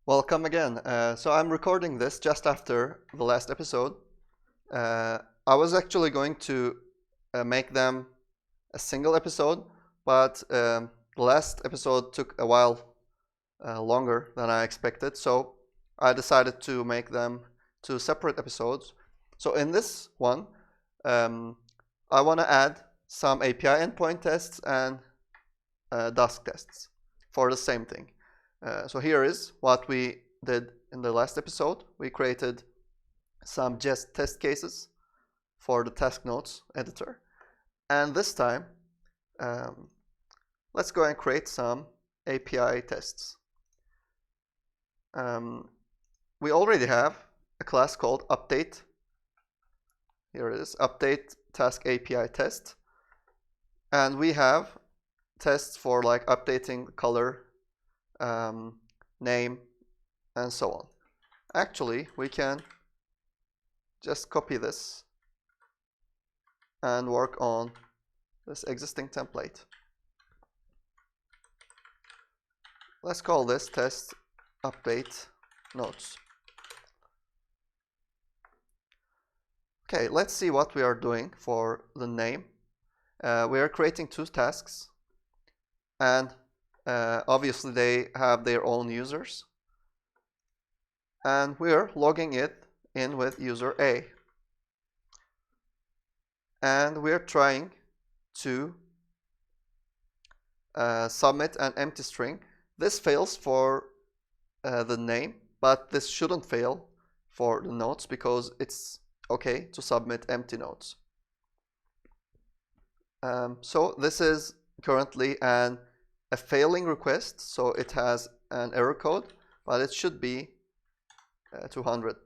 Welcome again. So I'm recording this just after the last episode. I was actually going to make them a single episode, but the last episode took a while longer than I expected. So I decided to make them two separate episodes. So in this one, I want to add some API endpoint tests and Dusk tests for the same thing. So here is what we did in the last episode. We created some just test cases for the task notes editor. And this time, let's go and create some API tests. We already have a class called update. Here it is, update task API test. And we have tests for like updating color, name, and so on. Actually, we can just copy this and work on this existing template. Let's call this test update notes. Okay, let's see what we are doing for the name. We are creating two tasks, and obviously they have their own users, and we're logging it in with user A, and we're trying to submit an empty string. This fails for the name, but this shouldn't fail for the notes because it's okay to submit empty notes. So this is currently a failing request, so it has an error code, but it should be 200.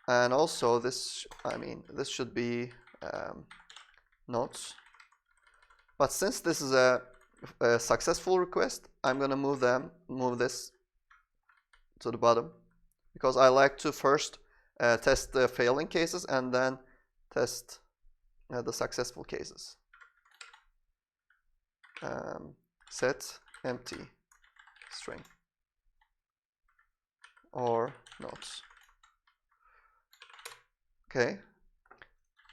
And also this should be notes. But since this is a successful request, I'm gonna move this to the bottom, because I like to first test the failing cases and then test the successful cases. Set empty string or notes. Okay,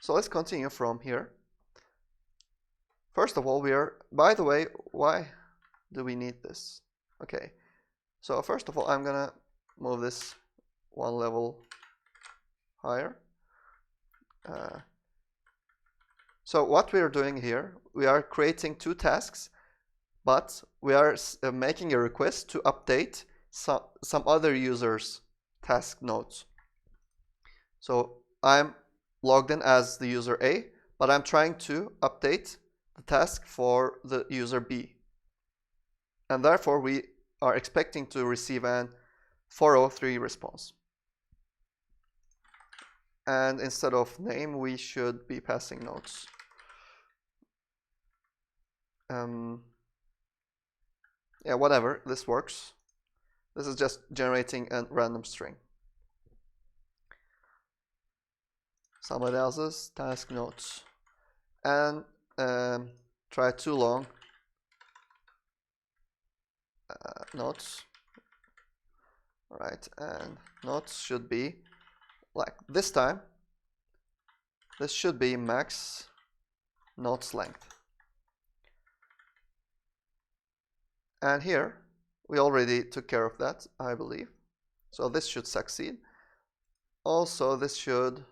so let's continue from here. First of all, by the way, why do we need this? Okay, so first of all, I'm gonna move this one level higher. So what we are doing here, we are creating two tasks, but we are making a request to update some other users' task nodes. So I'm logged in as the user A, but I'm trying to update the task for the user B. And therefore, we are expecting to receive an 403 response. And instead of name, we should be passing notes. Yeah, whatever, this works. This is just generating a random string. Somebody else's task notes. And try too long notes. All right, and notes should be like this time. This should be max notes length. And here, we already took care of that, I believe. So this should succeed. Also, this should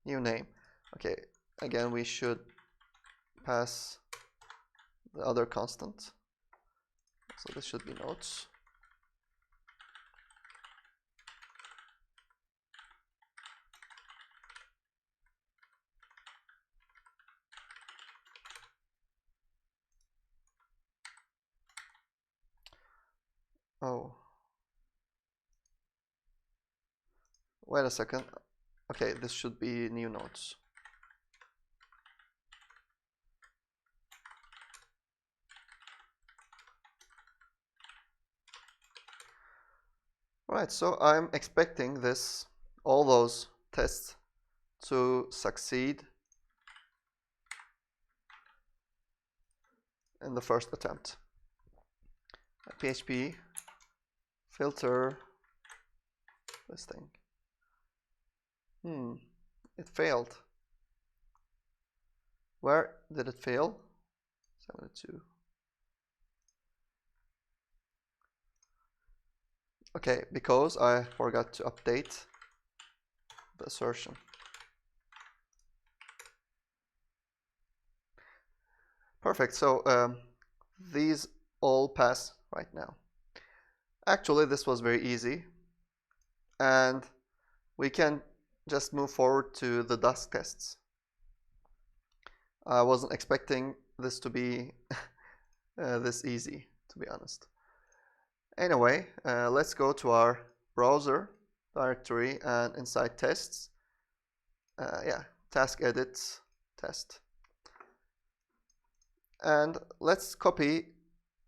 new name. Okay, again, we should pass the other constant. So this should be notes. Oh, wait a second. Okay, this should be new notes. Right, so I'm expecting all those tests to succeed in the first attempt. PHP filter this thing. It failed. Where did it fail? 72. Okay, because I forgot to update the assertion. Perfect. So these all pass right now. Actually, this was very easy, and we can just move forward to the Dusk tests. I wasn't expecting this to be this easy, to be honest. Anyway, let's go to our browser directory and inside tests. Yeah, task edit test. And let's copy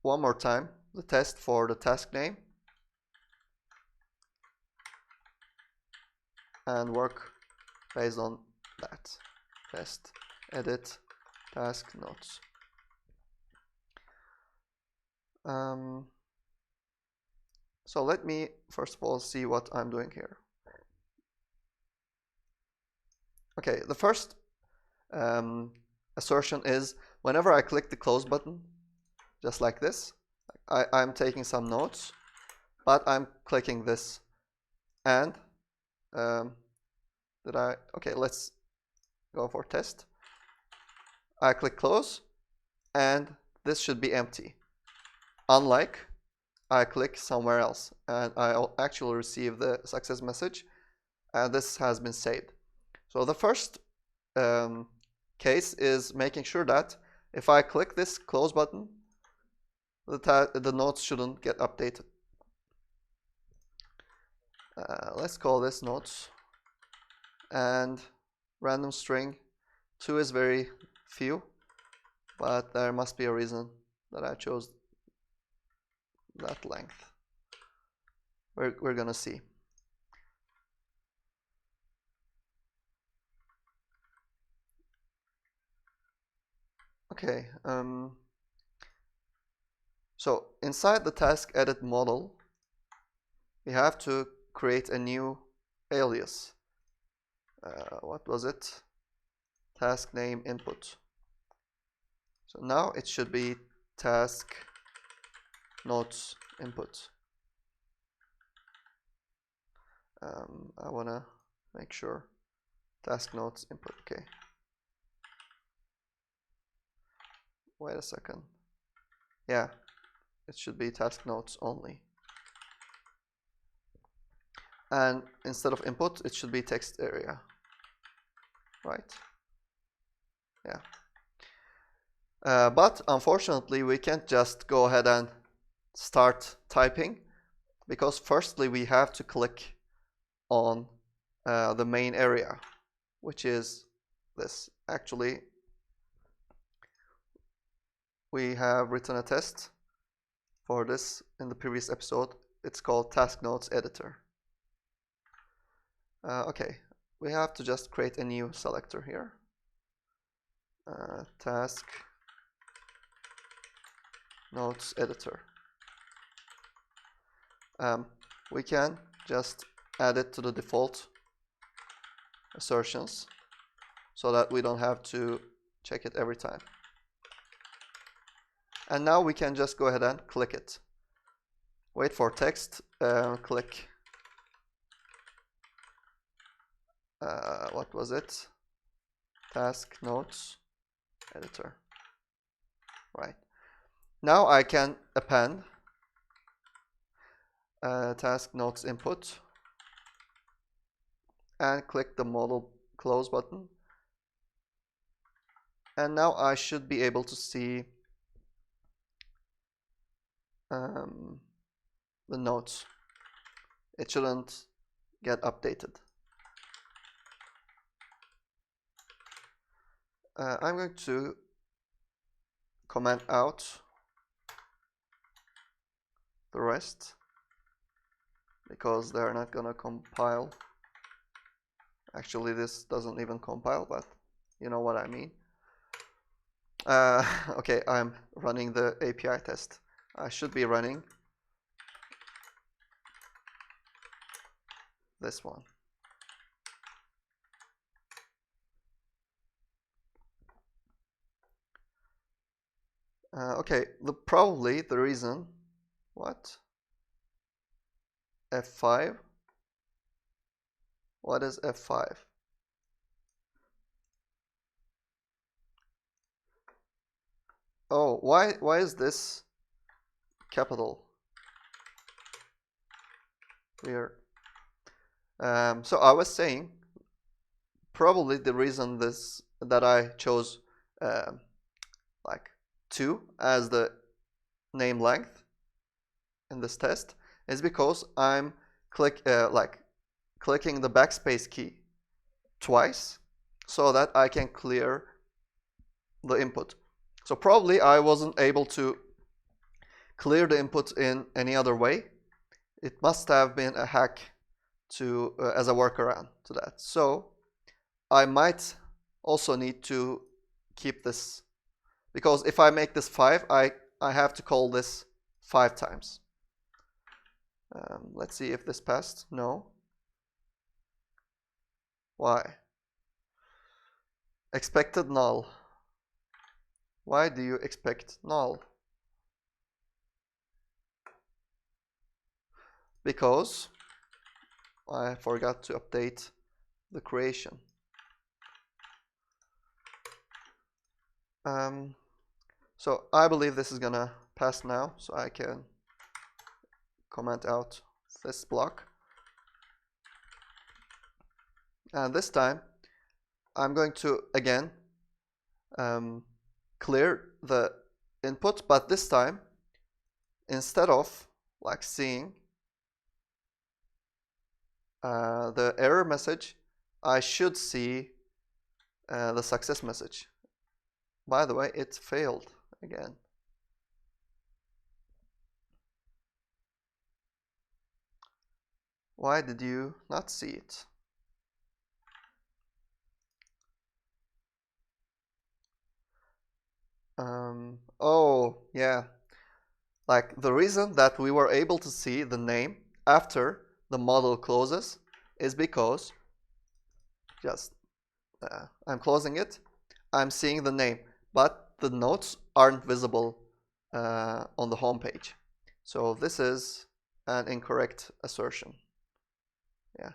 one more time the test for the task name and work based on that. Test edit task notes. So let me first of all see what I'm doing here. Okay, the first assertion is whenever I click the close button, just like this, I'm taking some notes, but I'm clicking this. And okay, let's go for test. I click close, and this should be empty. Unlike I click somewhere else, and I'll actually receive the success message, and this has been saved. So the first case is making sure that if I click this close button, the notes shouldn't get updated. Let's call this notes, and random string 2 is very few, but there must be a reason that I chose that length. We're gonna see. Okay, so inside the task edit model, we have to create a new alias. What was it? Task name input. So now it should be task notes input. I want to make sure task notes input. Okay. Wait a second. Yeah, it should be task notes only. And instead of input, it should be text area. Right? Yeah. But unfortunately, we can't just go ahead and start typing, because firstly, we have to click on the main area, which is this. Actually, we have written a test for this in the previous episode. It's called Task Notes Editor. Okay, we have to just create a new selector here. Task Notes Editor. We can just add it to the default assertions so that we don't have to check it every time. And now we can just go ahead and click it. Wait for text, click. What was it? Task Notes Editor. Right. Now I can append task notes input and click the model close button. And now I should be able to see the notes. It shouldn't get updated. I'm going to comment out the rest because they're not gonna compile. Actually, this doesn't even compile, but you know what I mean. Okay, I'm running the API test. I should be running this one. Okay, probably the reason, what? F5? What is F5? Oh, why is this capital? Weird. So I was saying, probably the reason that I chose like 2 as the name length in this test is because I'm clicking the backspace key twice so that I can clear the input. So probably I wasn't able to clear the input in any other way. It must have been a hack to as a workaround to that. So I might also need to keep this, because if I make this 5, I have to call this 5 times. Let's see if this passed. No. Why? Expected null. Why do you expect null? Because I forgot to update the creation. So I believe this is gonna pass now, so I can comment out this block. And this time I'm going to again clear the input, but this time instead of like seeing the error message, I should see the success message. By the way, it failed again. Why did you not see it? Oh, yeah. Like the reason that we were able to see the name after the model closes is because I'm closing it, I'm seeing the name, but the notes aren't visible on the home page. So this is an incorrect assertion. Yeah,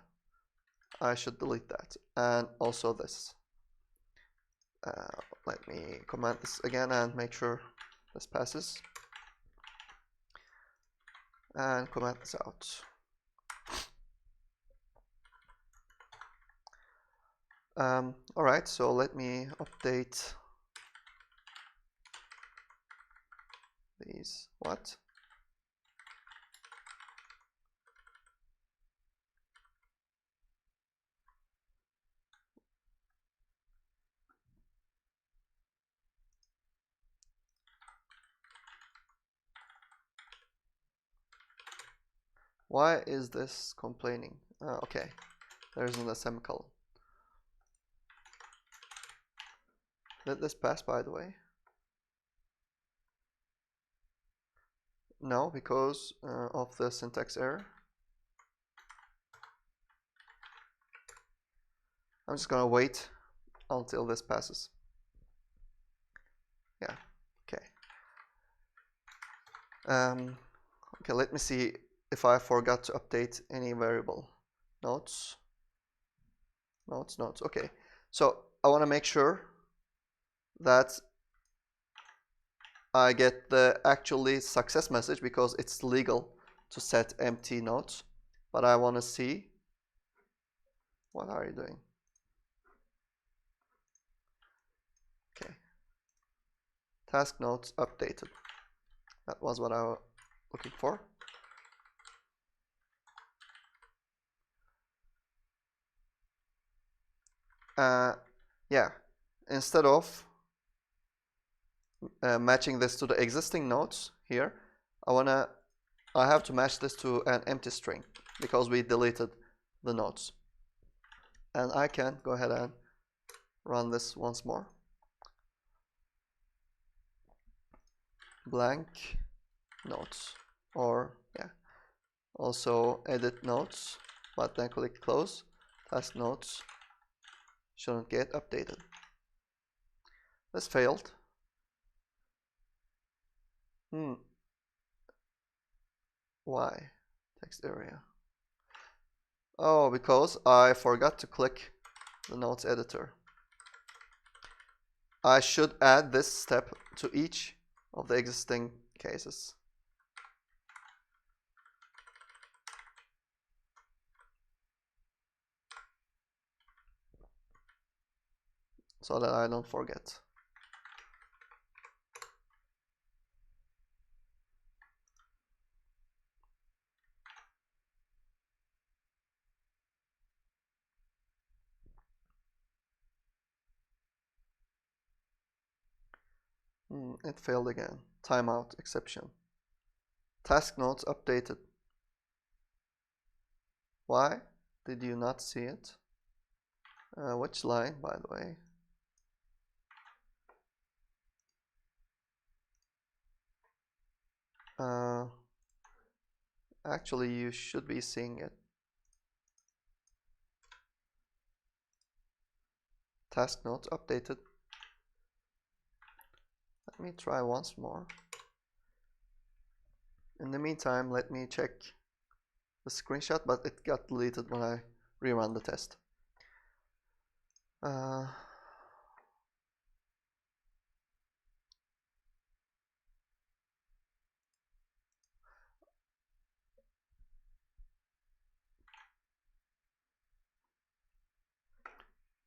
I should delete that. And also this. Let me comment this again and make sure this passes. And comment this out. All right, so let me update these. What? Why is this complaining? Okay, there isn't a semicolon. Did this pass, by the way? No, because of the syntax error. I'm just gonna wait until this passes. Yeah, okay. Okay, let me see if I forgot to update any variable. Notes. Okay, so I want to make sure that I get the actually success message, because it's legal to set empty notes, but I want to see, what are you doing? Okay, task notes updated. That was what I was looking for. Yeah, instead of matching this to the existing nodes here, I have to match this to an empty string because we deleted the nodes. And I can go ahead and run this once more. Blank nodes, or yeah, also edit nodes. but then click close. Task notes shouldn't get updated. This failed. Why? Text area. Oh, because I forgot to click the notes editor. I should add this step to each of the existing cases. So that I don't forget. It failed again. Timeout exception. Task notes updated. Why did you not see it? Which line, by the way? Actually, you should be seeing it. Task notes updated. Let me try once more. In the meantime, let me check the screenshot, but it got deleted when I rerun the test.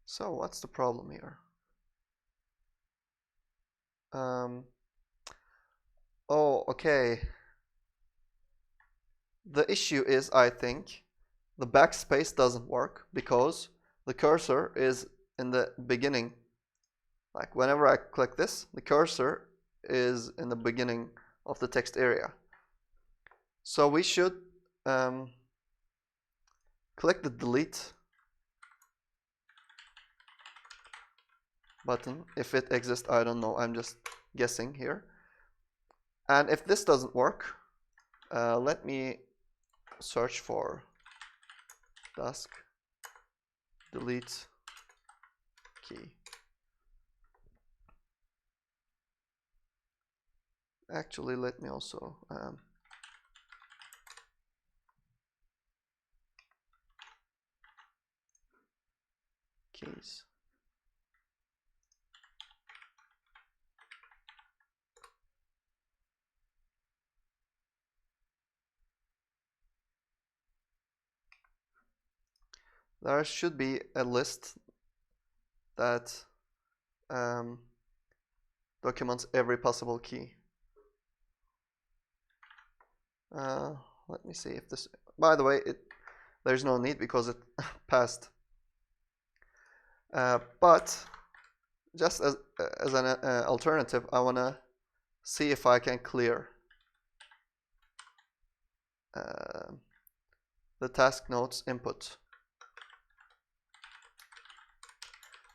So what's the problem here? Oh, okay. The issue is, I think, the backspace doesn't work because the cursor is in the beginning. Like whenever I click this, the cursor is in the beginning of the text area. So we should click the delete button. If it exists, I don't know. I'm just guessing here. And if this doesn't work, let me search for Dusk delete key. Actually, let me also keys. There should be a list that documents every possible key. Let me see if this, by the way, there's no need because it passed. But just as an alternative, I want to see if I can clear the task notes input.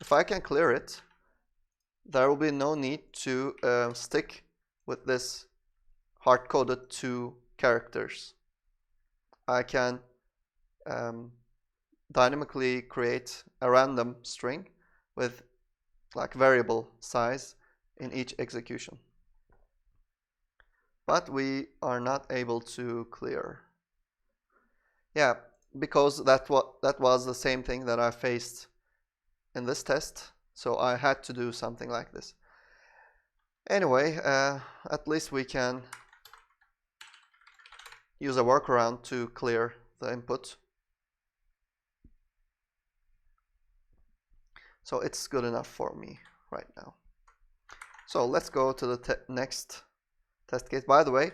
If I can clear it, there will be no need to stick with this hard-coded 2 characters. I can dynamically create a random string with like variable size in each execution. But we are not able to clear. Yeah, because that was the same thing that I faced in this test, so I had to do something like this. Anyway, at least we can use a workaround to clear the input. So it's good enough for me right now. So let's go to the next test case. By the way,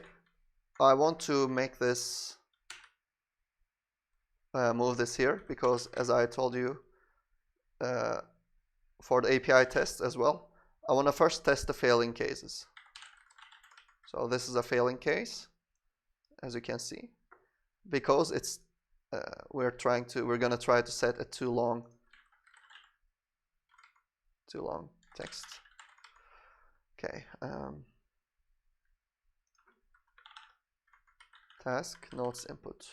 I want to make this move this here because, as I told you, for the API tests as well, I want to first test the failing cases. So this is a failing case, as you can see, because it's we're gonna try to set a too long text. Okay. Task notes input.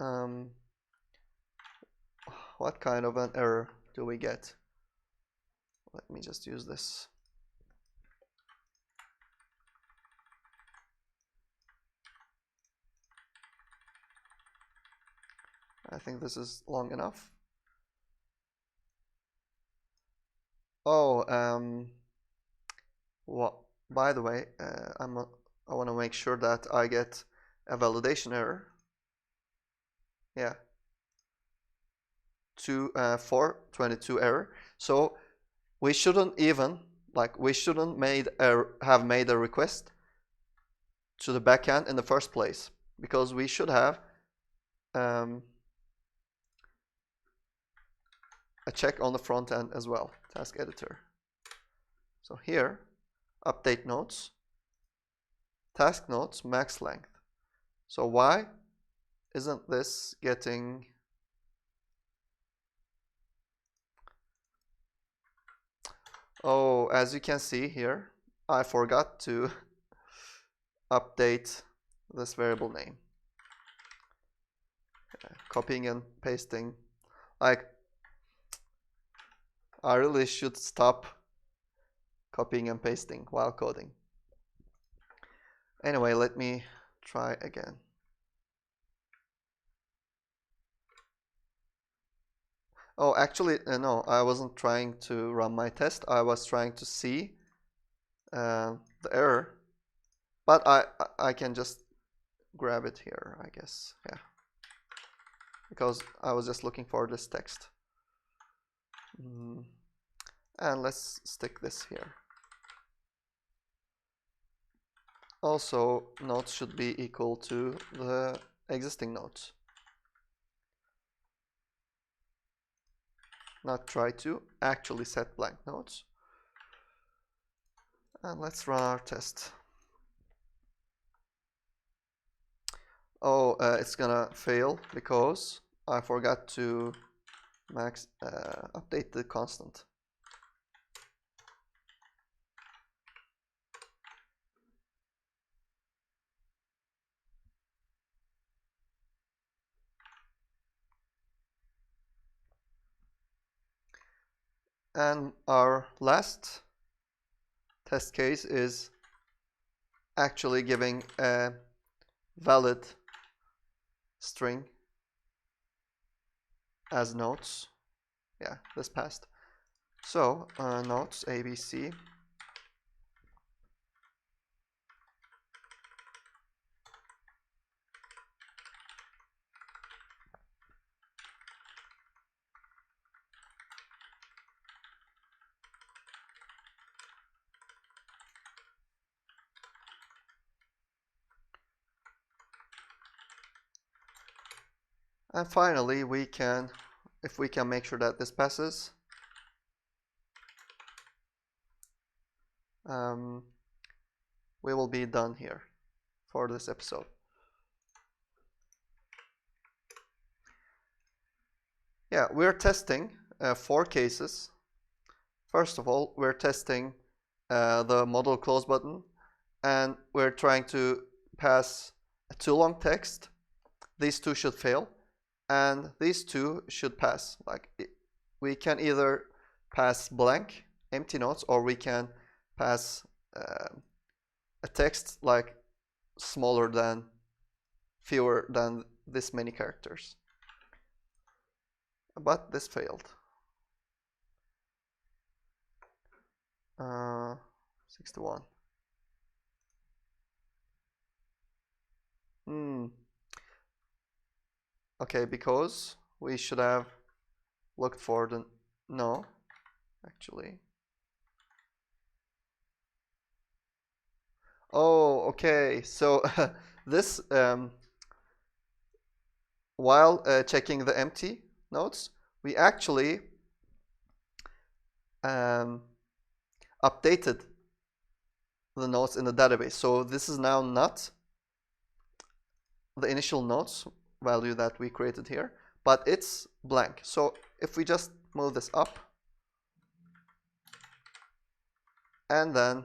um, what kind of an error do we get? Let me just use this. I think this is long enough. Oh, well, by the way, I want to make sure that I get a validation error. Yeah, 422 error. So we shouldn't even have made a request to the backend in the first place, because we should have a check on the front end as well, task editor. So here, update nodes, task nodes, max length. So why isn't this getting... Oh, as you can see here, I forgot to update this variable name. Copying and pasting. Like, I really should stop copying and pasting while coding. Anyway, let me try again. Oh, actually, no, I wasn't trying to run my test. I was trying to see the error, but I can just grab it here, I guess. Yeah, because I was just looking for this text. And let's stick this here. Also, nodes should be equal to the existing nodes. Not try to actually set blank nodes. And let's run our test. Oh, it's gonna fail because I forgot to update the constant. And our last test case is actually giving a valid string as nodes. Yeah, this passed. So nodes ABC. And finally, if we can make sure that this passes, we will be done here for this episode. Yeah, we're testing 4 cases. First of all, we're testing the model close button, and we're trying to pass a too long text. These 2 should fail, and these 2 should pass. We can either pass blank, empty nodes, or we can pass a text like fewer than this many characters. But this failed. 61. Okay, because we should have looked for the... No, actually. Oh, okay. So this, while checking the empty nodes, we actually updated the nodes in the database. So this is now not the initial nodes value that we created here, but it's blank. So if we just move this up, and then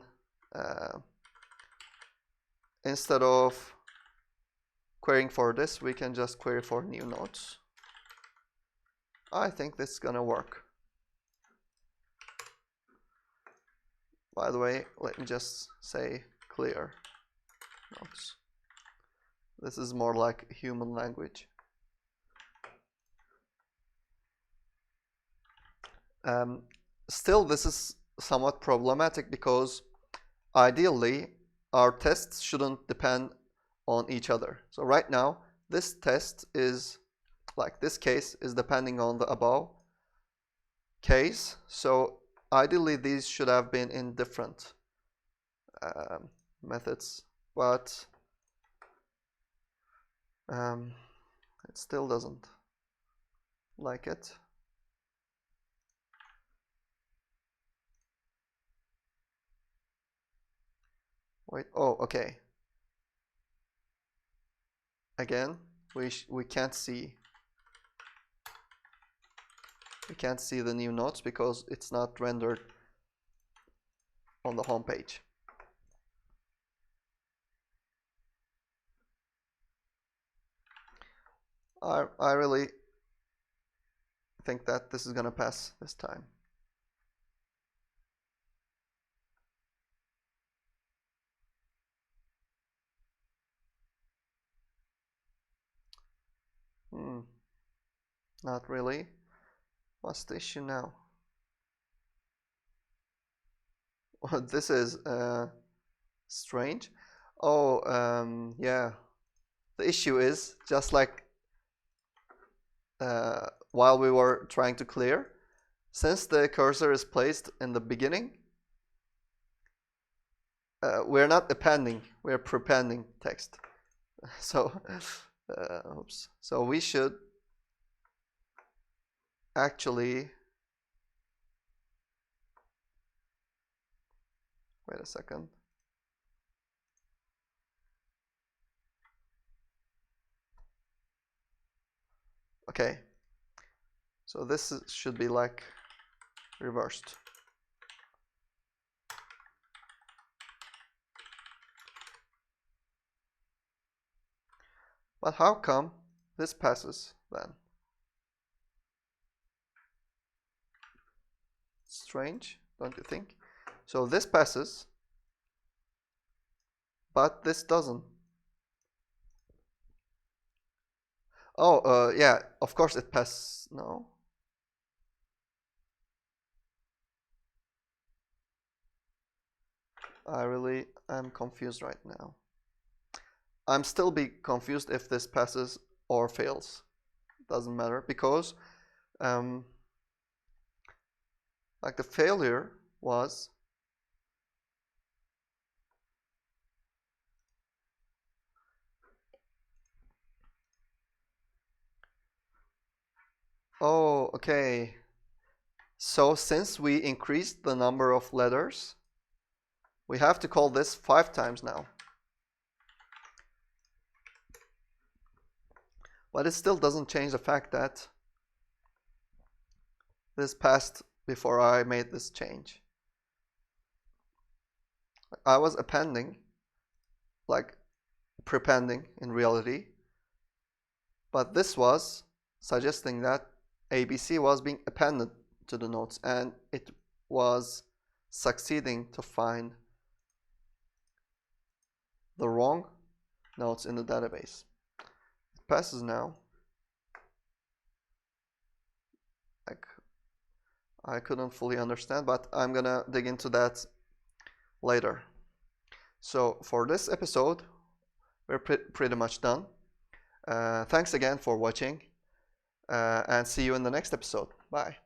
instead of querying for this, we can just query for new nodes. I think this is gonna work. By the way, let me just say clear nodes. This is more like human language. Still, this is somewhat problematic because ideally our tests shouldn't depend on each other. So right now, this test is, like this case, is depending on the above case. So ideally, these should have been in different methods, but it still doesn't like it. Wait, oh, okay. Again, we can't see the new nodes because it's not rendered on the home page. I really think that this is gonna pass this time. Not really. What's the issue now? This is strange. Oh, yeah. The issue is just like while we were trying to clear, since the cursor is placed in the beginning, we're not appending, we're prepending text. So, oops. So we should actually, wait a second. Okay, so this should be like reversed. But how come this passes then? Strange, don't you think? So this passes, but this doesn't. Oh, yeah, of course it passes. No. I really am confused right now. I'm still confused if this passes or fails. Doesn't matter because like the failure was oh, okay. So since we increased the number of letters, we have to call this 5 times now. But it still doesn't change the fact that this passed before I made this change. I was appending, like prepending in reality, but this was suggesting that ABC was being appended to the nodes and it was succeeding to find the wrong nodes in the database. It passes now. Like, I couldn't fully understand, but I'm gonna dig into that later. So for this episode, we're pretty much done. Thanks again for watching, and see you in the next episode. Bye.